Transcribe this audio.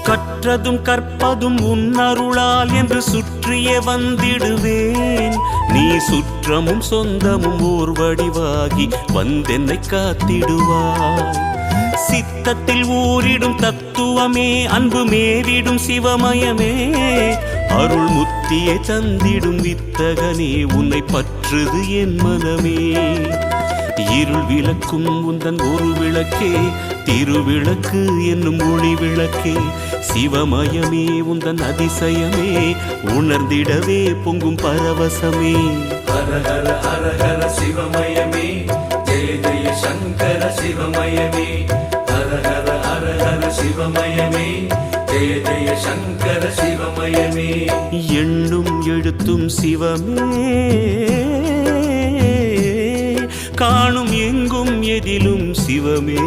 கற்றதும் கற்பதும் உன்னருளால் என்று சுற்றியே வந்திடுவேன். நீ சுற்றமும் சொந்தமும் ஓர் வடிவாகி வந்தென்னை காத்திடுவாய். சித்தத்தில் ஊரிடும் தத்துவமே, அன்பு மேவிடும் சிவமயமே, அருள் முத்தியை தந்திடும் வித்தகனே, உன்னை பற்றுது என் மனமே. இருள் விளக்கும் உந்தன் ஒரு விளக்கே, திருவிளக்கு என்னும் ஒளி விளக்கே, சிவமயமே உந்தன் அதிசயமே, உணர்ந்திடவே பொங்கும் பரவசமே. ஹர ஹர ஹர ஹர சிவமயமே, ஜெய ஜெய சங்கர சிவமயமே. ஹர ஹர ஹர ஹர சிவமயமே, ஜெய ஜெய சங்கர சிவமயமே. எண்ணும் எழுத்தும் சிவமே, காணும் எங்கும் எதிலும் சிவமே.